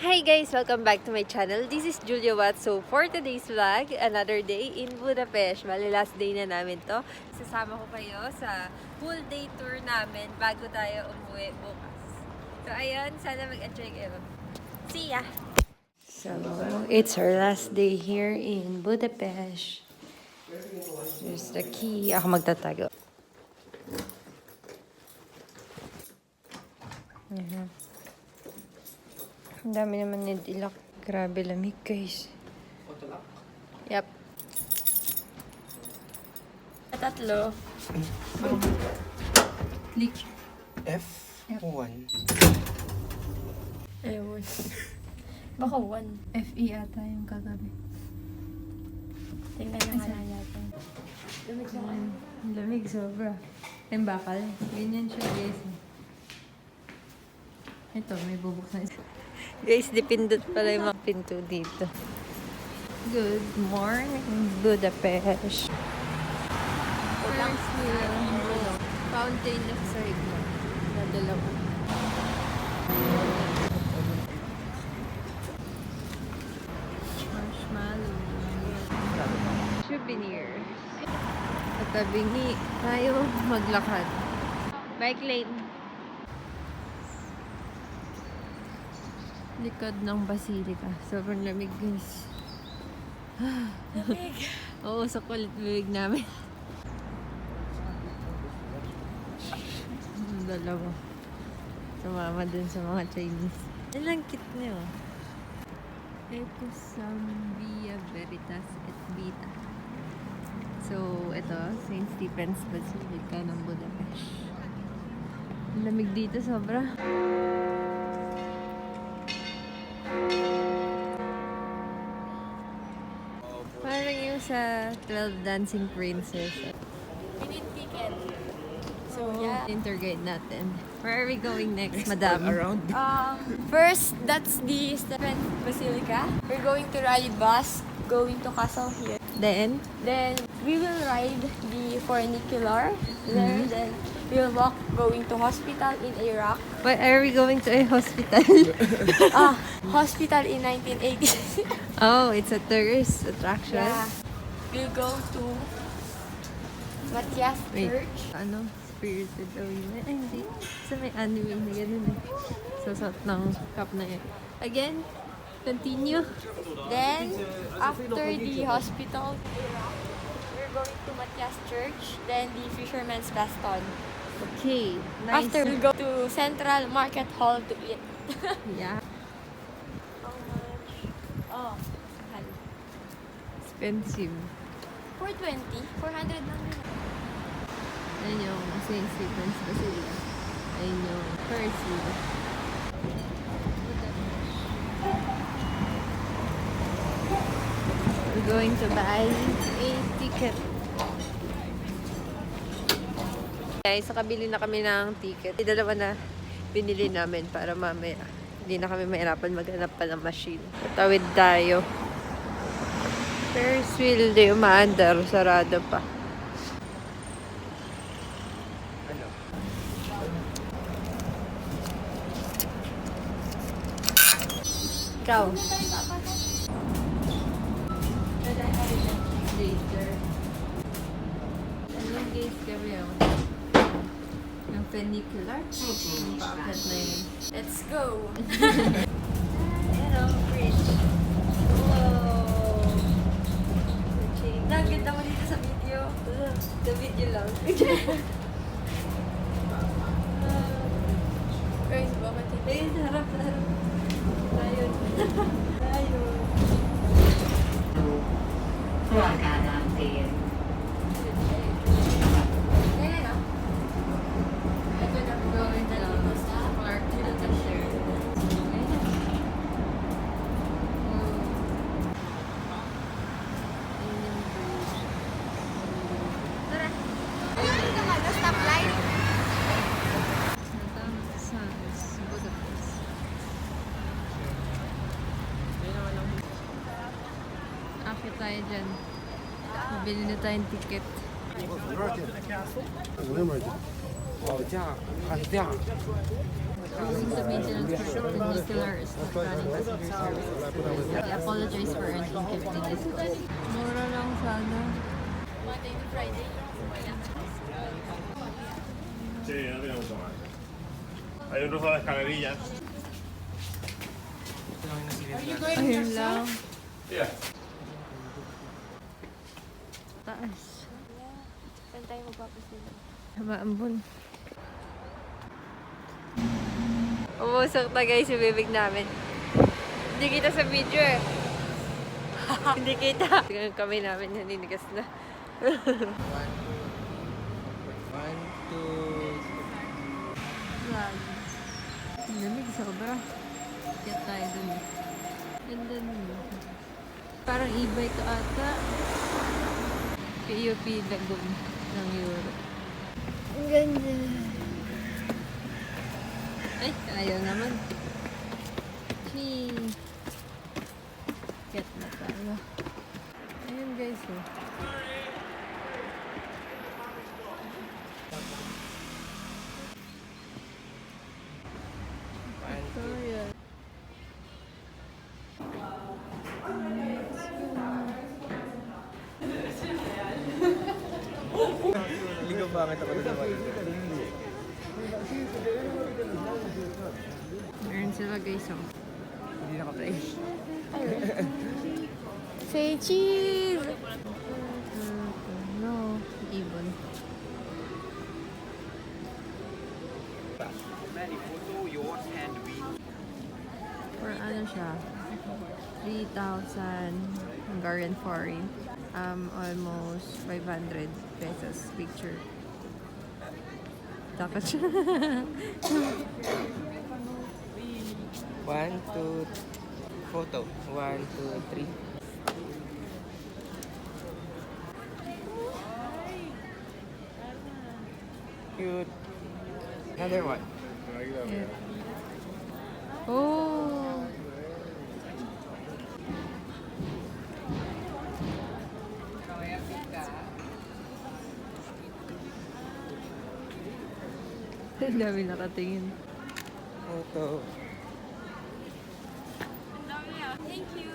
Hi guys! Welcome back to my channel. This is Julia Watt. So for today's vlog, another day in Budapest. Bali last day na namin to. Sasama ko kayo sa full day tour namin bago tayo umuwi bukas. So ayun, sana mag-enjoy kayo. See ya! So it's our last day here in Budapest. There's the key. Ako magtatago. Ang dami naman nilak. Grabe lamig, guys. Yep. Tatlo. Click. F1. Ewan. Baka 1. FE ata yung kagabi. Tingnan na nga natin. Lamig naman. Lamig, sobra. Yung bakal. Ganyan siya, guys. Ito, may bubuksan. Guys, dipindot pala yung mga pinto dito. Good morning, Budapest. First wheel. Fountain of Sarigma. Nadalawa. Marshmallow. Souvenirs. At tabingi tayo maglakad. Bike lane. Likod ng Basilica. Sobrang lamig, guys. Lamig. Oo, sa kulit bibig namin. Dalawa. Sumama dun sa mga Chinese. Ilang kit niyo. Ecosum Via Veritas et Vita. So, ito, St. Stephen's Basilica ng Budapest. Lamig dito, sobra. Parang yung sa 12 Dancing Princess. We need ticket. So, Yeah. yeah. Inter guide natin. Where are we going next, madam? Around. First, that's the Stephen Basilica. We're going to ride bus going to Castle here. Then, Then, we will ride the funicular there. Then, we'll walk going to hospital in Iraq. why are we going to a hospital? Hospital in 1980. Oh, it's a tourist attraction. Yeah. We'll go to Matthias Wait, Church. ano? Spirited Away. Ay, hindi. Sa may anime na ganun eh. So, suot ng cup na yun. Again, continue. Then, after the hospital, we're going to Matthias Church. Then, the Fisherman's Baston. Okay, nice. After, we'll go to Central Market Hall to eat. Yeah, How much? Oh, expensive. 420. 400 lang yun. Ayun yung St. Stephen's Basilica. Ayun yung first wheel. We're going to buy a ticket. Guys, nakabili na kami ng ticket. Dalawa na binili namin para mamaya hindi na kami mahirapan maghanap pa ng machine. Tawid tayo. First wheel, di umaandar. Sarado pa. Ikaw. Later. Ayun guys, kami yung funicular. Yung paakyat na yun. Let's go! Hello, bridge. Wow. Nakita mo dito sa video. The video lang. Guys, bakit hindi? Ayun, harap. Ayun. Ayun. Ayan na. Ito na going na lang sa park na share. Tara. Ayun ka na, stoplight. Akit tayo dyan. Mabili na tayong ticket. Following the maintenance report, the nuclear is not running passenger services. I apologize for any inconvenience. Mura lang sana. Monday to Friday. Sí, no tiene mucho más. Hay un trozo de escalerilla. Ayun lang. Yeah. Taas. Saan tayo magpapasin? Maambon. Umusok na guys yung bibig namin. Hindi kita sa video eh. Hindi kita. Yung kamay namin naninigas na. One, two. Vlog. Ang lamig sobra. Kaya tayo dun. And then, parang e-bike ata. PUP Lagoon ng Europe. Ang ganda. Ay, ayaw naman. Chee. Get na tayo. Ayun guys oh. Victoria. Ligaw bakit ako na naman? Meron sila guys oh. Hindi naka-play. Say cheese! No, ibon. For ano siya? 3,000 Hungarian forint. Almost 500 pesos picture. Takot siya. One, two, photo. One, two, three. Cute. Another one. Oh! Ang dami nakatingin. Photo. Thank you.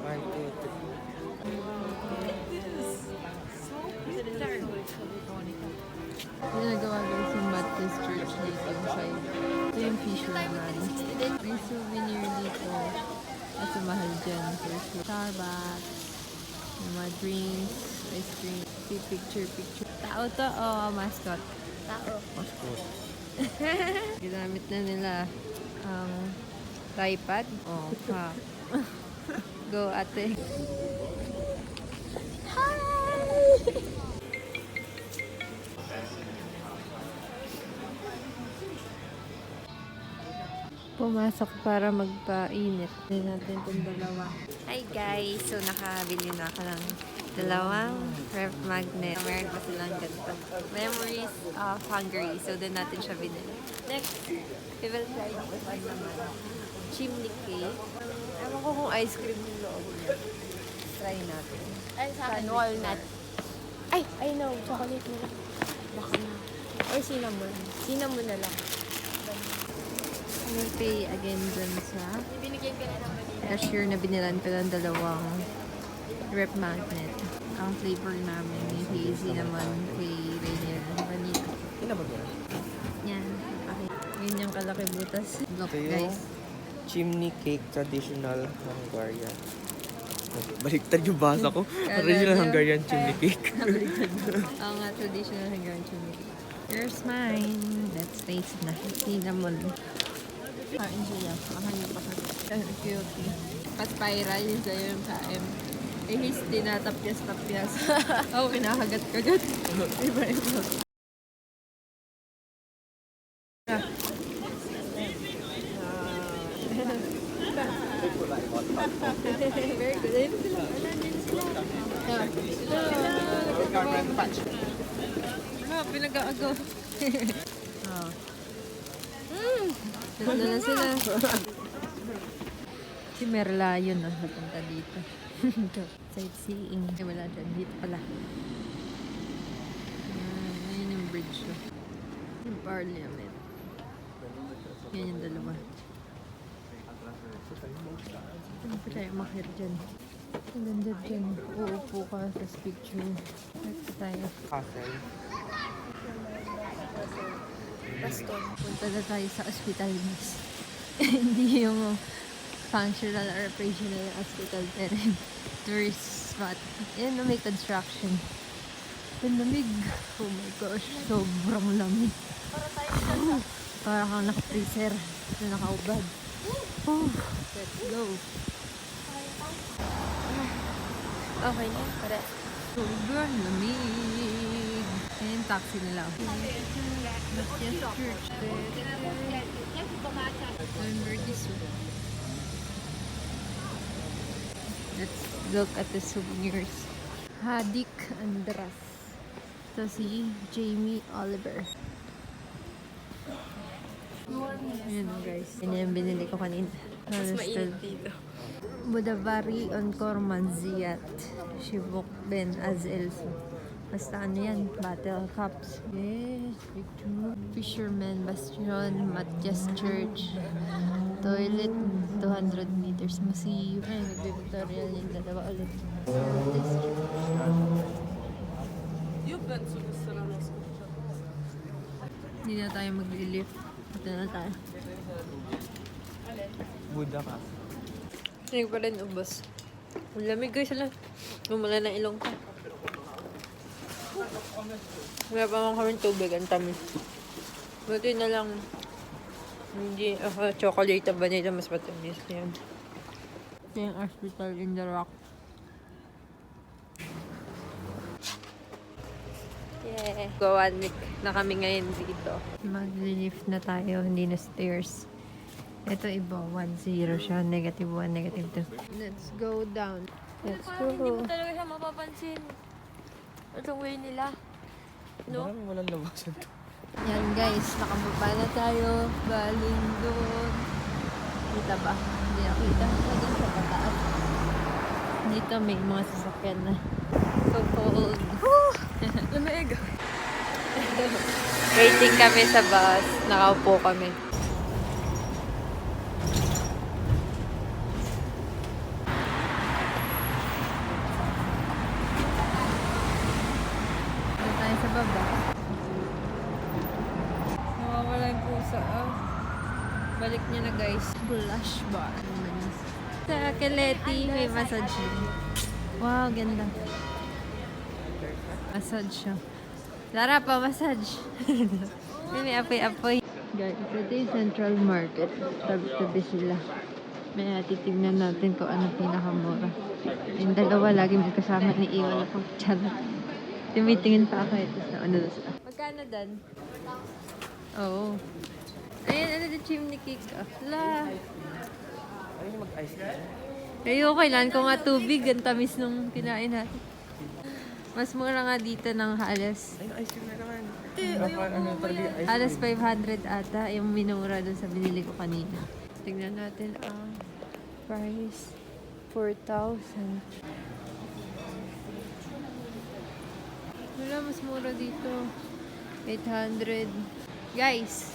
One, two, three. Ginagawa guys yung Baptist Church dito inside. Ito yung fisherman. May souvenir dito. Kasi mahal dyan. For sure. Starbucks. Yung mga drinks. Ice cream. Picture. Tao to o mascot? Tao. Passport. Ginamit na nila ang tripod. Oh, ha. Go ate. Pumasok para magpainit. Din natin itong dalawa. Hi guys! So nakabili na ako ng dalawang ref magnet. Meron pa silang ganito. Memories of Hungary. So din natin siya binili. Next, we will try this one naman. Chimney cake. Ewan ko kung ice cream yung loob niya. Try natin. Ay, sa akin, walnut. Ay, I know. Chocolate nila. Baka na. Or cinnamon. Cinnamon na lang. We'll pay again dun sa Binigyan ka na ng Manila. cashier na binilan ko ng dalawang rep magnet. Ang flavor namin ni hazy naman kay Rainier vanilla. Kinabag mo na? Yan. Okay. Ganyan kalaki butas. Look Ito yung guys. chimney cake traditional Hungarian. Baliktad yung basa ko. Kala Original niyo. Hungarian chimney cake. Ang traditional Hungarian chimney. Here's mine. Let's taste na. Cinnamon. Kain sila. Makahanap pa kami. Cute. Pa-spiral yung sa'yo yung kain. Eh, his tinatapyas-tapyas. Oo, kinakagat-kagat. Iba ito. Very good. Ayun sila. Wala, pinag-aagaw. Oh. Ganda na sila. Si Merla yun napunta dito. Sightseeing. Ay, wala dyan. Dito pala. Ayun yung bridge. No? Yung Parliament. Yan yung dalawa. Ano pa tayo makir dyan? Ang ganda dyan. Uupo ka sa picture. Ito tayo. Castle. Punta na tayo sa hospital, miss. Hindi yung functional or operational hospital, pero tourist spot. Yan na may construction. Ang lamig. Oh my gosh, sobrang lamig. Para kang naka-freezer na nakaubad. Oh, let's go. Okay na, pare. Sobrang lamig. Ayan, taxi nila. Yes, church. Remember this one. Let's look at the souvenirs. Hadik Andras. Ito si Jamie Oliver. Ayan guys. Yan yung binili ko kanina. Mas mainit dito. Budavari on Kormanziat. Shibuk Ben Azelso. Basta ano yan, battle cups. Yes, picture. Fisherman Bastion, Matias Church. Toilet, 200 meters. Masiyo. Ay, nagbe-victorial yung dalawa ulit. Hindi na tayo mag-lift. Ito na tayo. Buddha ka. Hindi pa rin ubos. Ang lamig guys, ala. Lumala ng ilong ko. Wala pa mga kaming tubig, ang tamis. Buti na lang, hindi ako chocolate ba nila mas matamis yan. Ito yung hospital in the rock. Yeah. Go 1 week na kami ngayon dito. Mag-lift na tayo, hindi na stairs. Ito iba, 1-0 siya. Negative 1, negative 2. Let's go down. Let's Parang hindi mo go. talaga siya mapapansin. Itong way nila. No? Parang walang labasan to. Yan guys, nakababa na tayo. Galing doon. Kita ba? Hindi nakita. Naging sa pataas. Dito may mga sasakyan na. So cold. Lamig. Waiting kami sa bus. Nakaupo kami. Dito tayo sa baba. Nawawala yung pusa. Balik niya na guys. Blush bar. Sa Keleti may massage yun. Wow, ganda. Massage siya. Lara pa, massage. May apoy-apoy. Guys, ito yung Central Market. Tabi-tabi sila. May titignan natin kung ano pinakamura. Yung dalawa lagi may kasama ni Iwan ako. Charot. Tumitingin pa ako ito sa ano sa. Magkano dan? Oo. Ayan, ano the chimney cake? La. Ayaw niyo mag-ice cream? Ayoko, kailan ko nga tubig. Ang tamis nung kinain natin. Mas mura nga dito ng halos. Ay, ice cream na naman. Ano talaga yung ice Halos cream? 500 ata yung minura dun sa binili ko kanina. Tingnan natin ang price. 4,000. Wala, mas mura dito. 800. Guys!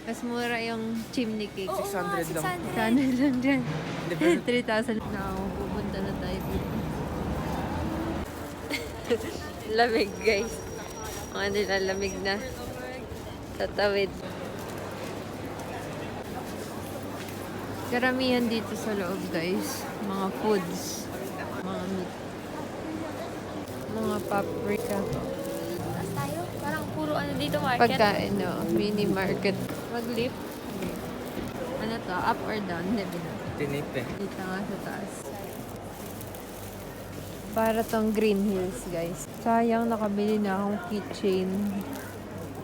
Mas mura yung chimney cake. 600 lang. 600 lang dyan. Hindi ba? 3,000. Now, pupunta na tayo dito. Lamig, guys. Mga nilalamig na. Tatawid. Karamihan dito sa loob, guys. Mga foods. Mga meat. Mga paprika. Taas tayo? Parang puro ano dito market. Pagkain, no? Mini market. Mag-lift. Ano to? Up or down? Hindi na. Tinip eh. Dito nga sa taas. Para tong Green Hills, guys. Sayang, nakabili na akong keychain.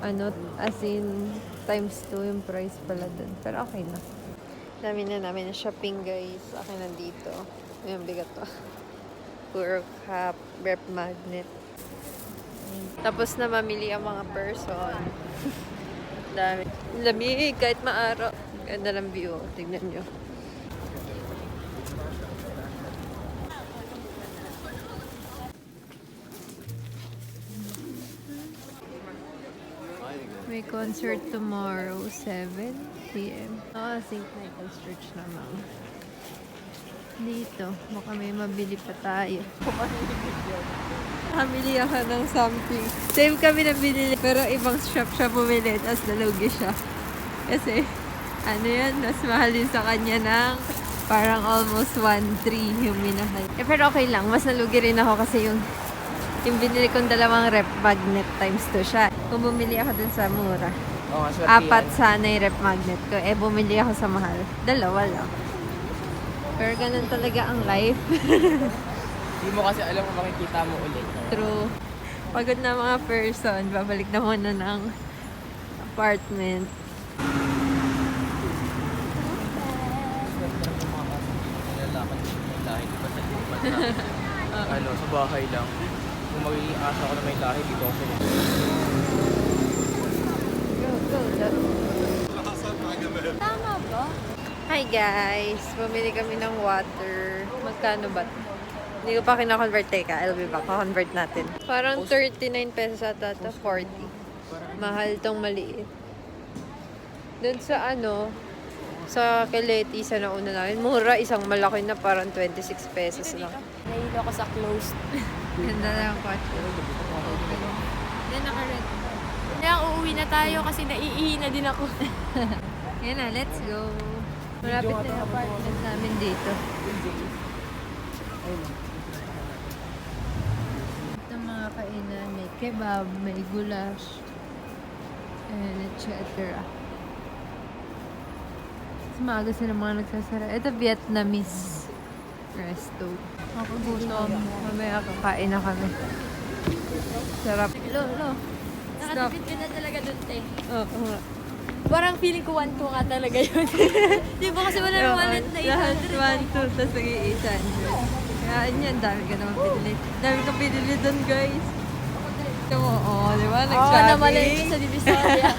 Ano, as in, times 2 yung price pala dun. Pero okay na. Dami na namin na shopping, guys. Akin na dito. Ayan, bigat to. Puro cup, rep magnet. Tapos na mamili ang mga person. Dami. Lamig, kahit maaraw. Ganda ng view. Tignan nyo. May concert tomorrow, 7 p.m. St. Michael's Church naman. Dito, baka may mabili pa tayo. Kamili ako ng something. Same kami na binili, pero ibang shop siya bumili, tapos nalugi siya. Kasi, ano yan, mas mahal din sa kanya ng parang almost 1.3 yung minahal. Pero okay lang, mas nalugi rin ako kasi yung binili kong dalawang rep magnet times 2 siya. Kung bumili ako dun sa mura, Oo nga, swerte apat yan. sana yung rep magnet ko. Bumili ako sa mahal. Dalawa lang. Pero ganun talaga ang life. Hindi mo kasi alam kung makikita mo ulit. True. Pagod na mga person, babalik na muna ng apartment. Nilalakad ko yung lahi, di ba sa lipat na, sa bahay lang. Kung magiging asa ko na may lahi, dito ako sila. Tama ba? Hi guys! Bumili kami ng water. Magkano ba? Hindi ko pa kina-convert. Teka, I'll be back. Convert natin. Parang 39 pesos ata ito. 40. Mahal tong maliit. Doon sa sa Keleti, sa nauna namin. Mura, isang malaki na parang 26 pesos lang. Nahilo ako sa closed. Ganda na ang kotse. Yan, naka-red. Kaya uuwi na tayo kasi naiihi na din ako. Yan na, let's go. Malapit na yung apartment namin dito. Ito mga kainan, may kebab, may goulash, and etc. Mas maaga sila mga nagsasara. Ito Vietnamese resto. Ako gutom. Mamaya kakain na kami. Sarap. Lo. Stop. Nakatipid ka na talaga dun, te. Oo. Parang feeling ko 1-2 nga talaga yun. Di ba kasi wala nang wallet na 800? Lahat 1, 2, tapos naging 800. Kaya yan, dami ka naman pinili. Dami kang pinili doon, guys. Ito mo, di ba? Oo, Nag-shopping. namalay ko sa Divisoria.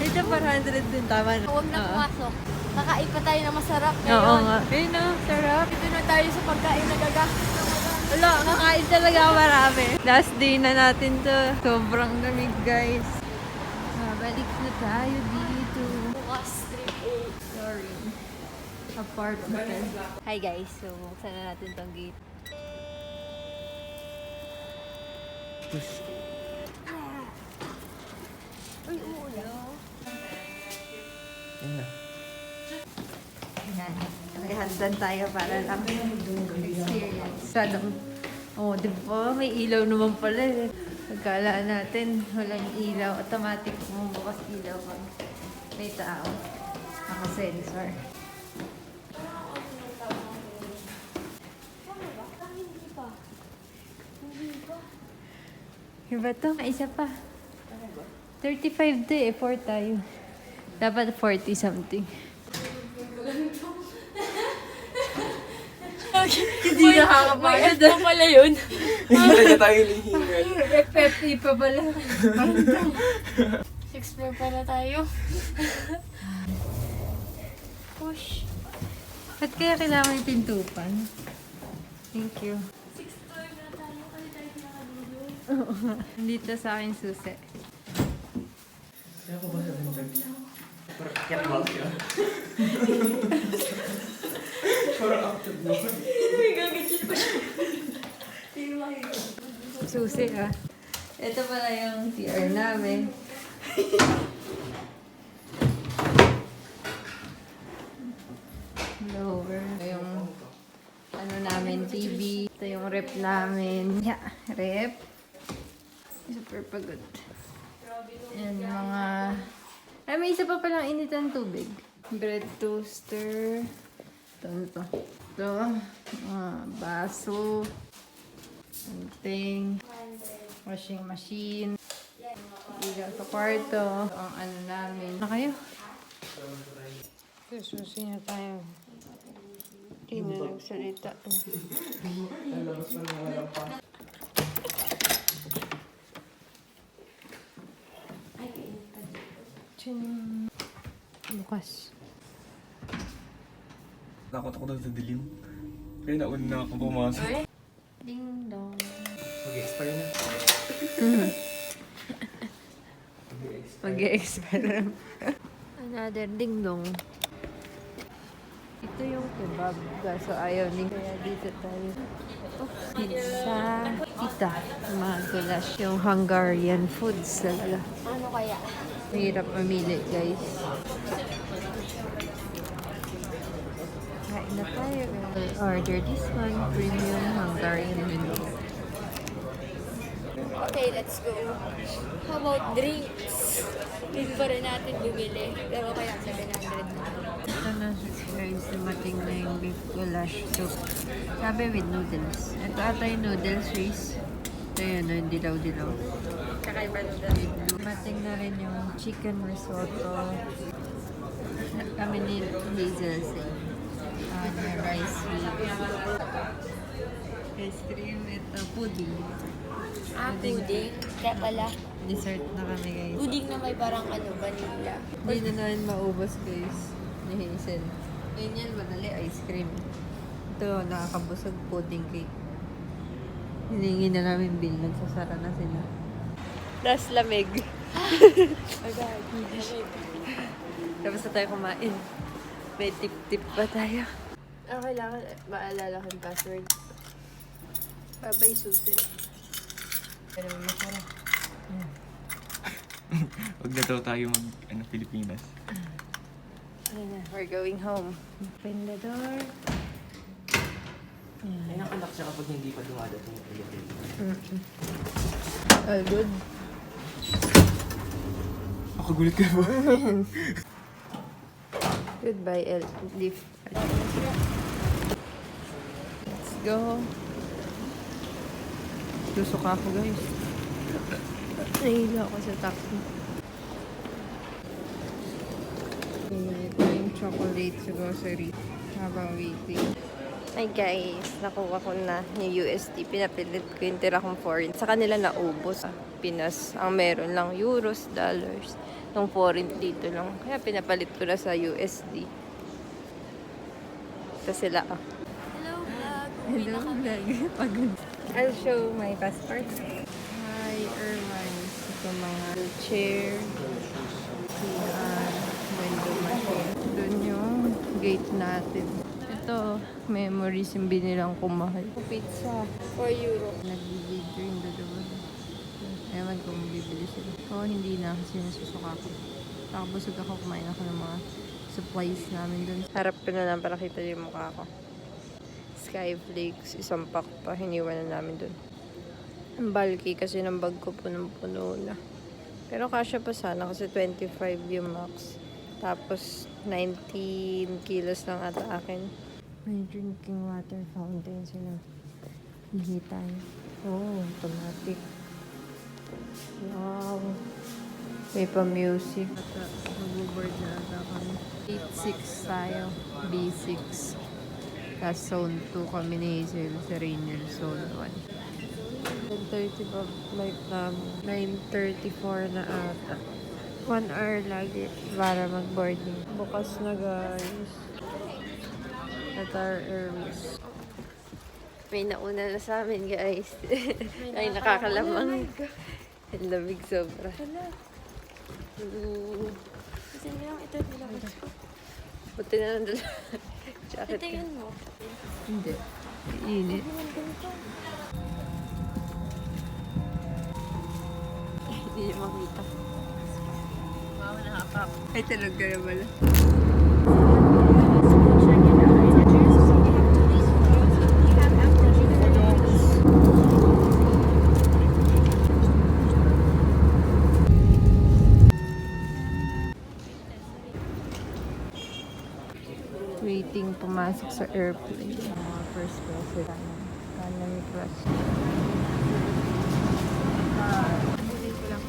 Ito, 400 din, tama na. Huwag na pumasok. Kakain pa tayo na masarap Oo ngayon. nga. Ayun na, sarap. Dito na tayo sa pagkain na gagastos na maganda. Wala, kakain talaga marami. Last day na natin to. Sobrang lamig, guys. Babalik na tayo dito. Bukas, 3-8. Sorry. Apartment. Hi guys, so buksan na natin tong gate. Uy, uulo. Yan na. Ayan. Naghandan tayo para lang experience. Sadong, di ba? May ilaw naman pala eh. Pagkala natin, walang ilaw. Automatic bumubukas ilaw pag may tao. Naka-sensor. Iba to? Isa pa. 35 to eh. 4 tayo. Dapat 40 something. Hindi nakakapagod. May pala yun. Hindi na tayo lihingal. FFP pa pala. 6 floor pala tayo. Push. Ba't kaya kailangan yung pintupan? Thank you. 6 floor na tayo kasi tayo pinakadulo. Dito sa aking susi. Kaya ko ba sa bintag? Parang catwalk siya. Parang active na. Susi ah. Ito pala yung CR namin. Lower. Ito yung namin, TV. Ito yung rep namin. Yeah, rep. Super pagod. Yan yung mga... Ay, may isa pa palang initan tubig. Bread toaster. Ito. Baso. Something. Washing machine. Ilaw sa kwarto. Ito ang namin. Na kayo? Susi na tayo. Hindi na nagsalita. Bukas. Takot ako daw sa dilim. Kaya nauna na ako pumasok. Ding dong. Mag-expire na. Mag-experiment. Another ding-dong. Ito yung kebab. Kaso ayaw ni. Kaya dito tayo. Oh, pizza. Pita. Mga goulash. Yung Hungarian foods talaga. Ano kaya? Mahirap mamili, guys. Kain na tayo. We'll order this one. Premium Hungarian menu. Okay, let's go. How about drinks? Hindi pa rin natin bumili. Pero kaya 700 na. Ito na guys, dumating na yung beef goulash soup. Sabi with noodles. Ito ata yung noodles, Reese. Ito yun, no, yung dilaw-dilaw. Kakaiba noodles. Dumating na rin yung chicken risotto. Kami ni Hazel same. Yung rice with ice cream. Ito, pudding. Pudding. Kaya pala, Dessert na kami guys. pudding na may parang vanilla. Hindi na namin maubos guys ni Hazel. Ngayon yan, madali ice cream. Ito, nakakabusog pudding cake. Hiningi na namin bill, nagsasara na sila. Das lamig. Agad. Tapos na tayo kumain. May tip-tip pa tayo. Kailangan maalala ko yung password. Babay susi. Pero masarap. Huwag na daw tayo Pilipinas. We're going home. Open the door. Ay, nakalak siya kapag hindi pa dumadating yung elevator. All good. Makagulit ka ba? Goodbye, Leaf. Let's go. Tusok ako, guys. Nahilo ako sa taxi. Ito yung chocolate sa grocery. Habang waiting. Hi guys, nakuha ko na yung USD. Pinapilit ko yung tira kong foreign. Sa kanila naubos. Pinas, ang meron lang euros, dollars. Yung foreign dito lang. Kaya pinapalit ko na sa USD. Ito sila. Hello, vlog. Hello, vlog. Pagod. I'll show my passport. Hi, Irvine. Ito mga chair. Window machine. Doon yung gate natin. Ito, memories yung binilang kumahal. Pizza. 4 euro. Nag-video yung dalawa. Ewan kung bibili sila. Oo, hindi na kasi nasusuka ko. Nakabusog ako, kumain ako ng mga supplies namin dun. Harap ko na lang para kita yung mukha ko. Skyflakes, isang pack pa, hiniwan na namin dun. Ang bulky kasi ng bag ko punong-puno na. Pero kasya pa sana kasi 25 yung max. Tapos 19 kilos lang ata akin. May drinking water fountain sila. Hihi tayo. Oh, automatic. Wow. May pa-music. Mag-board na ata kami. 8-6 tayo. B6. Tapos zone 2 kami ni Hazel sa Rainier zone 1. 10:30 pa flight namin. 9:34 na ata. 1 hour lagi para mag-boarding. Bukas na guys. At our Airways. May nauna na sa amin guys. Ay nakakalamang. Ang lamig sobra. Kasi lang ito nilabas ko. Buti na lang dala. Jacket ka. Tingnan mo. Hindi. Init. Hindi niya makita. Wow, nakapap. Ay, tulog ka na pala. Waiting pumasok sa airplane. First class sila. Economy class. Hindi ko lang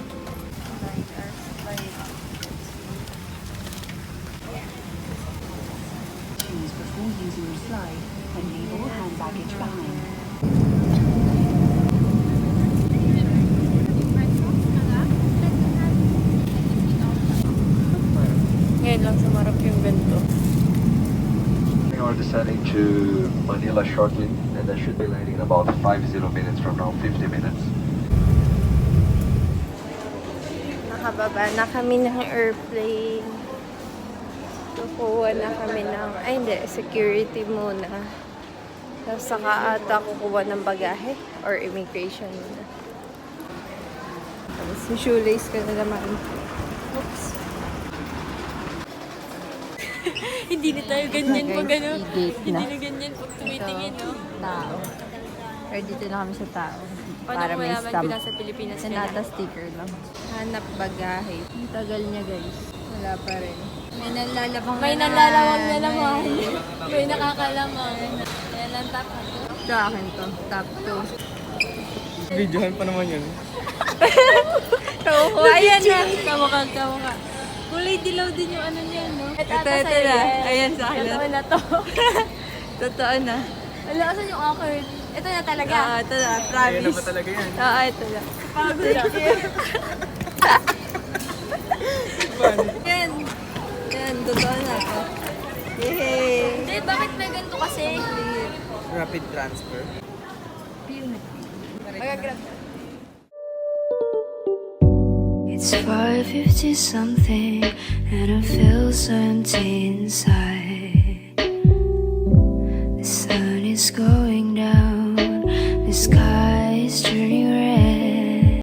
9 hours flight. Choose before using your slide and leave all hand baggage behind. Ngayon lang sumarap yung ganito. In order to set to Manila shortly, and that should be landing in about 50 minutes from now, 50 minutes. Nakababa na kami ng airplane. Kukuha na kami ng, ay hindi, security muna. Tapos saka ata kukuha ng bagahe or immigration muna. Tapos yung shoelace ka na naman. Oops. Hindi na tayo ganyan pag ano. I-gate Hindi na. na ganyan pag tumitingin, no? Tao. Or dito na kami sa tao. Paano Para kung may malaman ko stamp. nasa Pilipinas ka na? Nata sticker lang. Hanap bagahe. Ang tagal niya guys. Wala pa rin. May nalalabang May nalalawang na naman. May nakakalamang. Ayan ang top. Sa akin to. Top 2. Videohan pa naman yun. Ayan na. Kamukha. Kulay dilaw din yung ano niya, no? Ito na. Ayan sa akin. Totoo na to. Totoo na. Wala, asan yung awkward? Ito na talaga. Ito na. Ayan na Promise. ba talaga yan? Ito na. Pagod na. Yan. Yan. Totoo na to. Yay! Hindi, bakit may ganito kasi? Rapid transfer. Magagrab. It's 5:50 something, and I feel so empty inside.